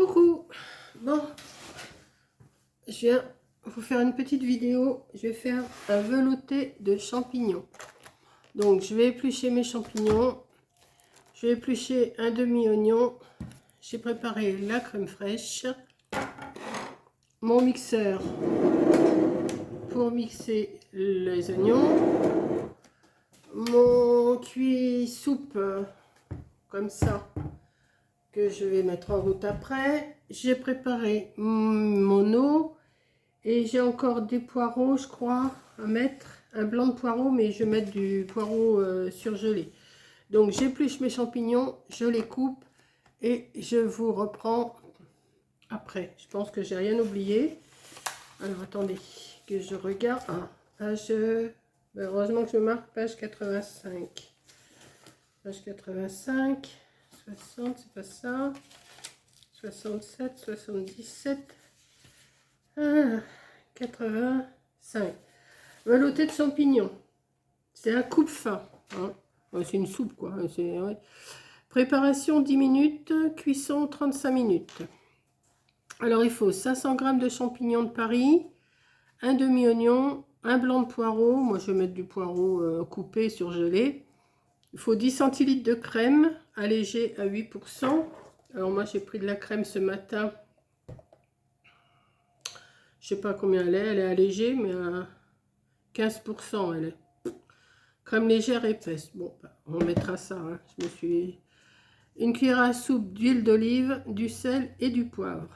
Coucou. Bon, je viens vous faire une petite vidéo. Je vais faire un velouté de champignons. Donc, je vais éplucher mes champignons. Je vais éplucher un demi-oignon. J'ai préparé la crème fraîche. Mon mixeur pour mixer les oignons. Mon cuit-soupe comme ça que je vais mettre en route après. J'ai préparé mon eau et j'ai encore des poireaux, je crois, à mettre. Un blanc de poireau, mais je vais mettre du poireau surgelé. Donc j'épluche mes champignons, je les coupe et je vous reprends après. Je pense que j'ai rien oublié. Alors attendez que je regarde. Ah, page, heureusement que je marque page 85. Page 85, 60, c'est pas ça. 67, 77, 85. Velouté de champignons. C'est un coupe-fin. Hein. Ouais, c'est une soupe, quoi. Ouais. Préparation 10 minutes, cuisson 35 minutes. Alors, il faut 500 g de champignons de Paris, un demi-oignon, un blanc de poireau. Moi, je vais mettre du poireau coupé, surgelé. Il faut 10 centilitres de crème allégée à 8%. Alors, moi, j'ai pris de la crème ce matin. Je sais pas combien elle est allégée, mais à 15% elle est. Crème légère épaisse. Bon, on mettra ça. Hein. Je me suis... Une cuillère à soupe d'huile d'olive, du sel et du poivre.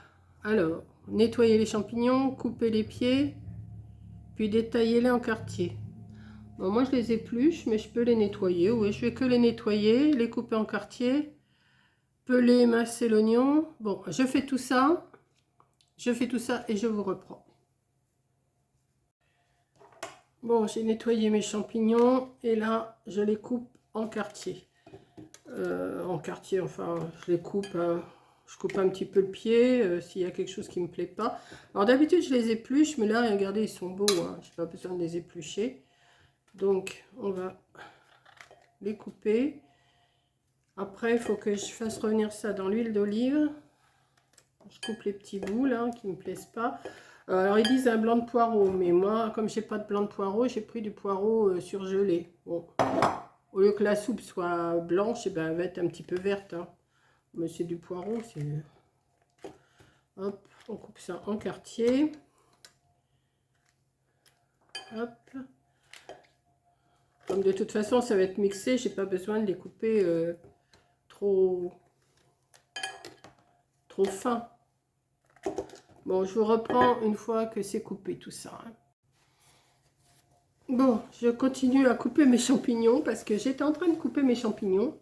Alors, nettoyer les champignons, couper les pieds, puis détailler-les en quartiers. Bon, moi, je les épluche, mais je peux les nettoyer. Oui, je vais que les nettoyer, les couper en quartiers, peler, masser l'oignon. Bon, je fais tout ça. Je fais tout ça et je vous reprends. Bon, j'ai nettoyé mes champignons et là, je les coupe en quartiers. Enfin, je les coupe, je coupe un petit peu le pied s'il y a quelque chose qui ne me plaît pas. Alors d'habitude, je les épluche, mais là, regardez, ils sont beaux. Hein, je n'ai pas besoin de les éplucher. Donc, on va les couper. Après, il faut que je fasse revenir ça dans l'huile d'olive. Je coupe les petits bouts là qui ne me plaisent pas. Alors ils disent un blanc de poireau, mais moi comme j'ai pas de blanc de poireau, j'ai pris du poireau surgelé. Bon, au lieu que la soupe soit blanche, et ben, elle va être un petit peu verte. Hein. Mais c'est du poireau, c'est... Hop, on coupe ça en quartier. Hop. Comme de toute façon ça va être mixé, j'ai pas besoin de les couper trop fin. Bon, je vous reprends une fois que c'est coupé tout ça. Hein. Bon, je continue à couper mes champignons parce que j'étais en train de couper mes champignons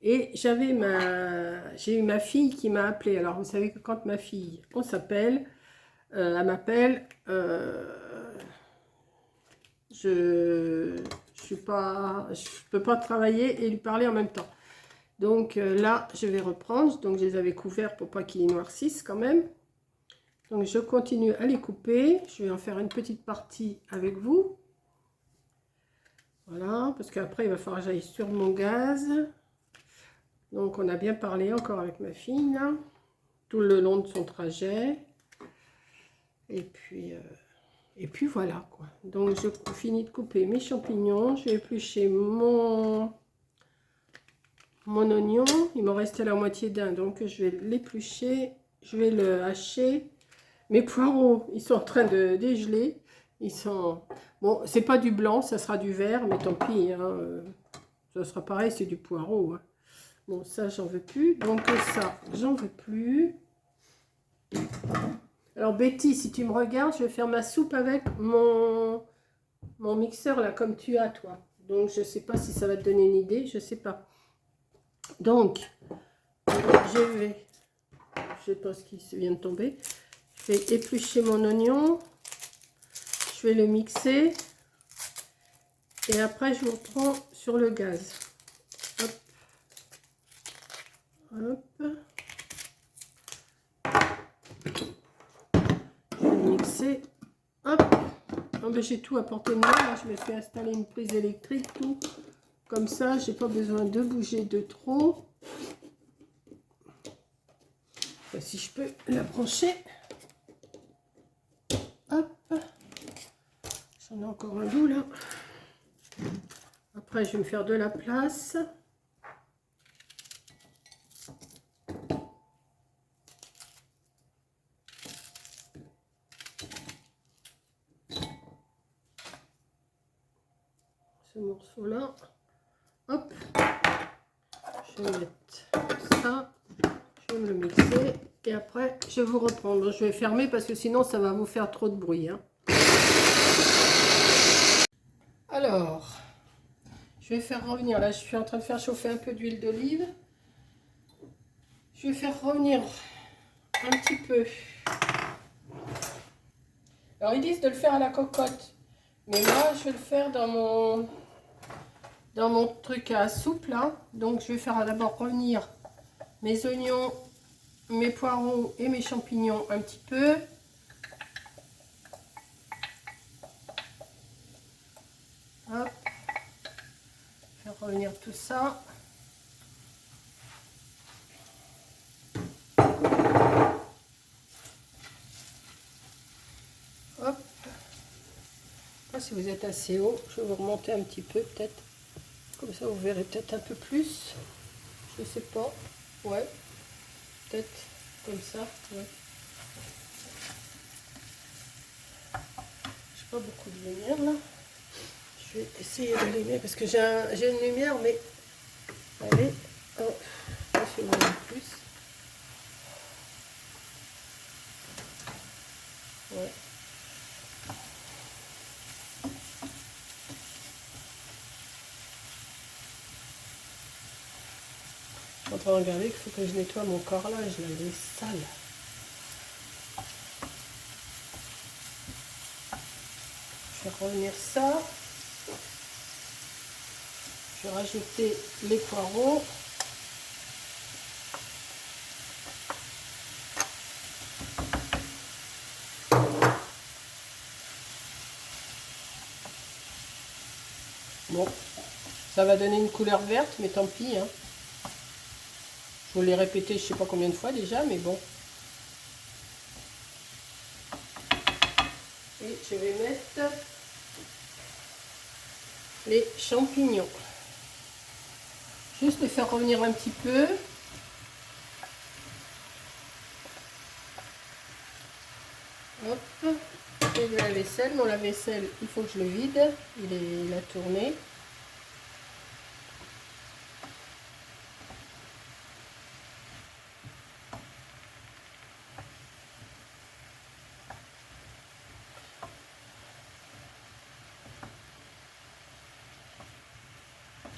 et j'ai eu ma fille qui m'a appelé. Alors, vous savez que quand ma fille, on s'appelle, elle m'appelle, je peux pas travailler et lui parler en même temps. Donc là, je vais reprendre. Donc, je les avais couverts pour pas qu'ils noircissent quand même. Donc, je continue à les couper. Je vais en faire une petite partie avec vous. Voilà, parce qu'après, il va falloir que j'aille sur mon gaz. Donc, on a bien parlé encore avec ma fille, là, tout le long de son trajet. Et puis voilà, quoi. Donc, je finis de couper mes champignons. Je vais éplucher mon oignon. Il m'en restait la moitié d'un, donc je vais l'éplucher. Je vais le hacher. Mes poireaux, ils sont en train de dégeler. Ils sont... Bon, c'est pas du blanc, ça sera du vert, mais tant pis. Hein, ça sera pareil, c'est du poireau. Hein. Bon, ça, j'en veux plus. Donc ça, j'en veux plus. Alors, Betty, si tu me regardes, je vais faire ma soupe avec mon mixeur, là, comme tu as, toi. Donc, je sais pas si ça va te donner une idée, je sais pas. Donc, je sais pas ce qui vient de tomber. Je vais éplucher mon oignon. Je vais le mixer. Et après, je vous reprends sur le gaz. Hop. Hop. Je vais le mixer. Hop. Oh, ben, j'ai tout à portée de main. Là, je me suis installé une prise électrique. Tout. Comme ça, j'ai pas besoin de bouger de trop. Si je peux la brancher. Hop. J'en ai encore un bout là. Après, je vais me faire de la place. Ce morceau-là. Hop. Je vais mettre ça. Je vais me le mixer. Et après, je vais vous reprendre. Je vais fermer parce que sinon, ça va vous faire trop de bruit. Hein. Alors, je vais faire revenir. Là, je suis en train de faire chauffer un peu d'huile d'olive. Je vais faire revenir un petit peu. Alors, ils disent de le faire à la cocotte. Mais moi, je vais le faire dans mon truc à soupe, là. Donc, je vais faire d'abord revenir mes oignons, mes poireaux et mes champignons un petit peu. Hop. Faire revenir tout ça. Hop. Là, si vous êtes assez haut, je vais vous remonter un petit peu peut-être. Comme ça, vous verrez peut-être un peu plus. Je sais pas. Ouais. Peut-être comme ça. Ouais. J'ai pas beaucoup de lumière là. Je vais essayer d'allumer parce que j'ai une lumière, mais allez, oh, je vais voir plus. Ouais. Je suis en train de regarder qu'il faut que je nettoie mon carrelage là, il est sale. Je vais revenir ça. Je vais rajouter les poireaux. Bon, ça va donner une couleur verte, mais tant pis. Hein. Je vous l'ai répété je ne sais pas combien de fois déjà, mais bon. Et je vais mettre les champignons. Juste les faire revenir un petit peu. Hop. Et de la vaisselle. Mon lave-vaisselle, il faut que je le vide. Il a tourné.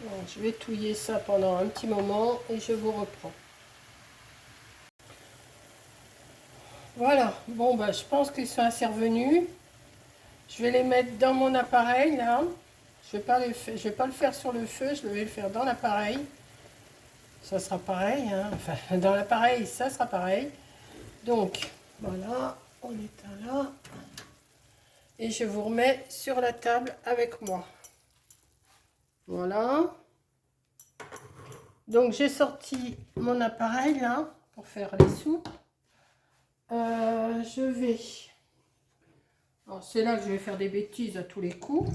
Donc, je vais touiller ça pendant un petit moment et je vous reprends. Voilà, bon bah je pense qu'ils sont assez revenus. Je vais les mettre dans mon appareil là. Je vais pas le faire sur le feu, je vais le faire dans l'appareil. Ça sera pareil, hein. Enfin dans l'appareil ça sera pareil. Donc voilà, on éteint là. Et je vous remets sur la table avec moi. Voilà. Donc j'ai sorti mon appareil là pour faire les soupes. Je vais... Alors c'est là que je vais faire des bêtises à tous les coups.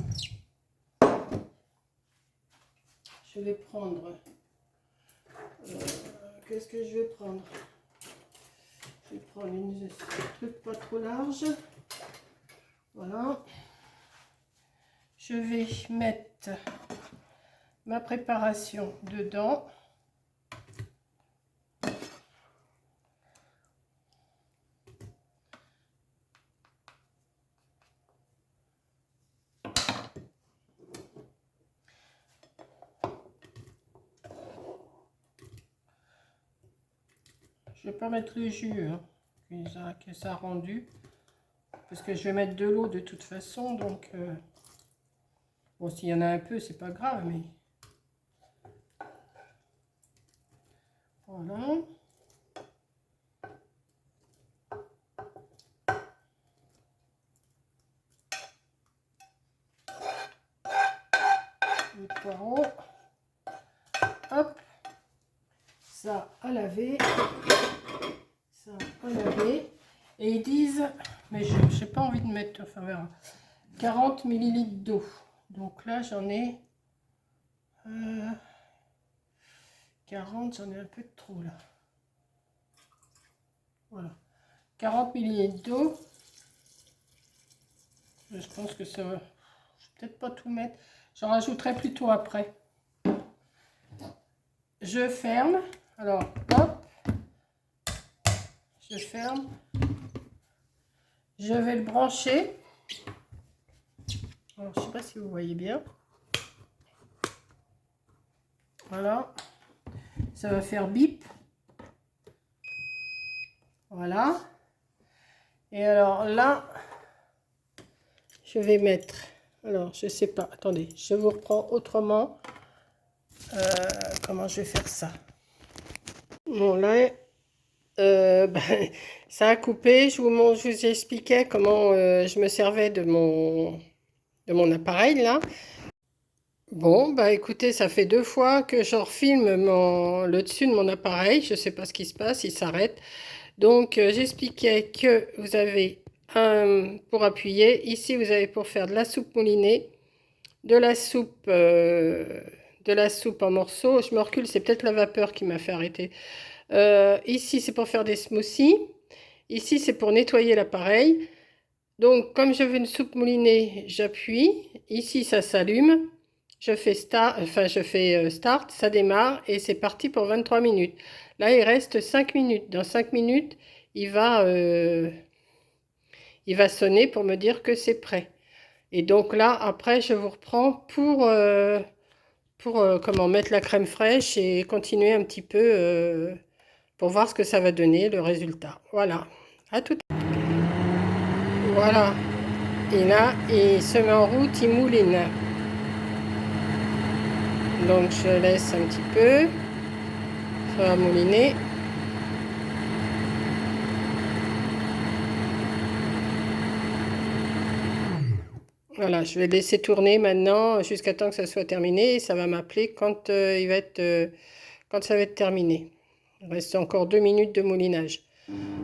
Je vais prendre... qu'est-ce que je vais prendre? Je vais prendre un truc pas trop large. Voilà. Je vais mettre ma préparation dedans. Je vais pas mettre le jus hein, que ça a rendu. Parce que je vais mettre de l'eau de toute façon. Donc, bon, s'il y en a un peu, c'est pas grave. Mais voilà. Les poireaux. Hop. Ça à laver. Ça avez. Et ils disent, mais je n'ai pas envie de mettre, enfin on verra, 40 ml d'eau. Donc là j'en ai 40, j'en ai un peu de trop là. Voilà. 40 ml d'eau. Je pense que ça va. Je vais peut-être pas tout mettre. J'en rajouterai plutôt après. Je ferme. Alors, hop. Je ferme. Je vais le brancher. Alors, je ne sais pas si vous voyez bien. Voilà. Ça va faire bip. Voilà. Et alors là, je vais mettre. Alors, je sais pas. Attendez, je vous reprends autrement. Comment je vais faire ça? Bon, là, ben, ça a coupé. Je vous expliquais comment je me servais de mon appareil là. Bon, bah écoutez, ça fait 2 fois que je refilme le dessus de mon appareil. Je sais pas ce qui se passe, il s'arrête. Donc, j'expliquais que vous avez un pour appuyer. Ici, vous avez pour faire de la soupe moulinée, de la soupe en morceaux. Je me recule, c'est peut-être la vapeur qui m'a fait arrêter. Ici, c'est pour faire des smoothies. Ici, c'est pour nettoyer l'appareil. Donc, comme je veux une soupe moulinée, j'appuie. Ici, ça s'allume. Je fais start, ça démarre et c'est parti pour 23 minutes. Là, il reste 5 minutes. Dans 5 minutes, il va sonner pour me dire que c'est prêt. Et donc là, après, je vous reprends pour comment mettre la crème fraîche et continuer un petit peu pour voir ce que ça va donner, le résultat. Voilà. À tout à l'heure. Voilà. Et là, il se met en route, il mouline. Donc je laisse un petit peu. Ça va mouliner. Voilà, je vais laisser tourner maintenant jusqu'à temps que ça soit terminé. Et ça va m'appeler quand quand ça va être terminé. Il reste encore 2 minutes de moulinage.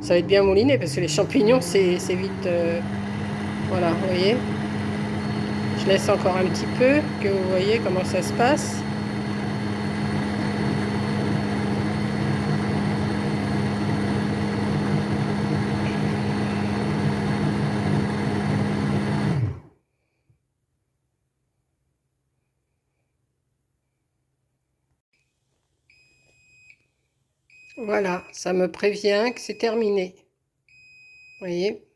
Ça va être bien mouliné parce que les champignons, c'est vite. Voilà, vous voyez. Je laisse encore un petit peu, que vous voyez comment ça se passe. Voilà, ça me prévient que c'est terminé. Vous voyez?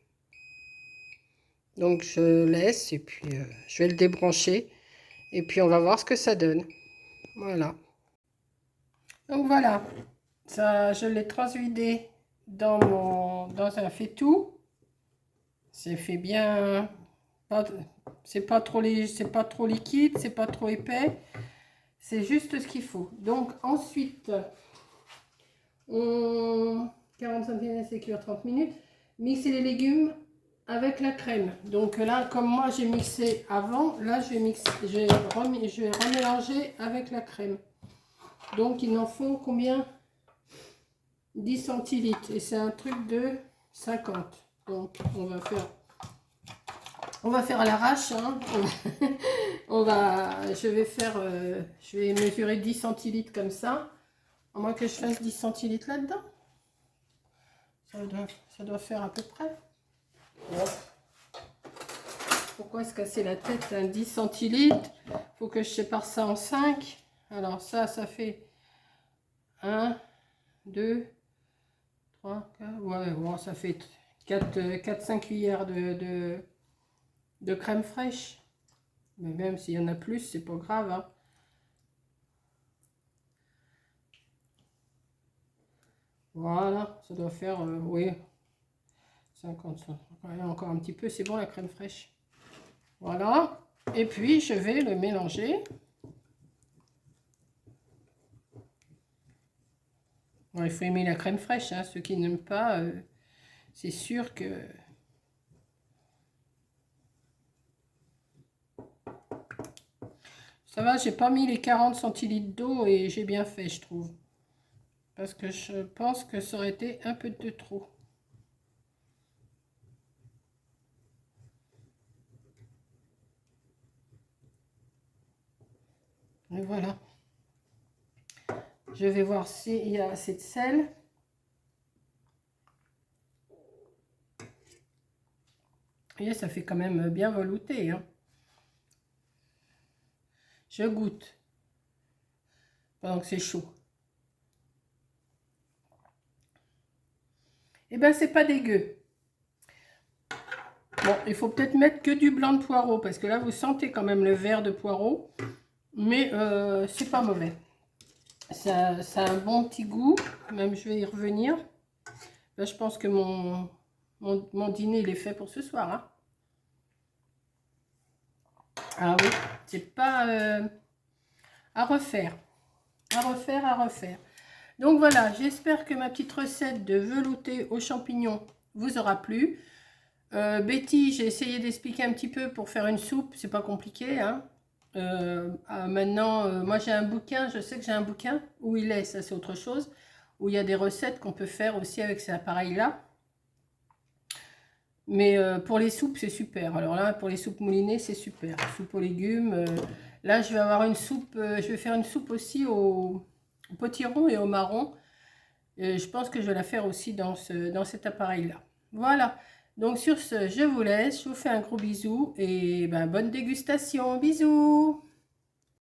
Donc je laisse et puis je vais le débrancher. Et puis on va voir ce que ça donne. Voilà. Donc voilà, ça, je l'ai transvidé dans un faitout. C'est fait bien. C'est pas trop liquide, c'est pas trop épais. C'est juste ce qu'il faut. Donc ensuite, 40 cm, c'est cuire 30 minutes. Mixer les légumes avec la crème. Donc là, comme moi j'ai mixé avant, là je vais remélanger avec la crème. Donc il en faut combien? 10 centilitres. Et c'est un truc de 50. Donc on va faire à l'arrache. Hein. Je vais mesurer 10 centilitres comme ça. À moins que je fasse 10 centilitres là-dedans. Ça doit faire à peu près. Pourquoi se casser la tête? 10 centilitres. Faut que je sépare ça en 5. Alors ça fait 1, 2, 3, 4. Ouais, bon, ça fait 4-5 cuillères de crème fraîche. Mais même s'il y en a plus, c'est pas grave. Hein. Voilà, ça doit faire, oui, 50. Encore un petit peu, c'est bon la crème fraîche. Voilà. Et puis, je vais le mélanger. Bon, il faut aimer la crème fraîche. Hein. Ceux qui n'aiment pas, c'est sûr que... Ça va, j'ai pas mis les 40 centilitres d'eau et j'ai bien fait, je trouve. Parce que je pense que ça aurait été un peu de trop. Et voilà. Je vais voir s'il y a assez de sel. Et ça fait quand même bien velouté, hein. Je goûte pendant que c'est chaud. Et ben c'est pas dégueu. Bon, il faut peut-être mettre que du blanc de poireau parce que là vous sentez quand même le vert de poireau, mais c'est pas mauvais. Ça a un bon petit goût, même je vais y revenir. Là, je pense que mon dîner il est fait pour ce soir, hein. Ah oui, c'est pas à refaire, à refaire, à refaire. Donc voilà, j'espère que ma petite recette de velouté aux champignons vous aura plu. Betty, j'ai essayé d'expliquer un petit peu pour faire une soupe, c'est pas compliqué, hein. Maintenant, moi j'ai un bouquin, je sais que j'ai un bouquin, où il est, ça c'est autre chose, où il y a des recettes qu'on peut faire aussi avec ces appareils-là. Mais pour les soupes, c'est super. Alors là, pour les soupes moulinées, c'est super. Soupe aux légumes. Là, je vais avoir une soupe, je vais faire une soupe aussi au potiron et au marron. Je pense que je vais la faire aussi dans cet appareil-là. Voilà. Donc sur ce, je vous laisse. Je vous fais un gros bisou et ben, bonne dégustation. Bisous!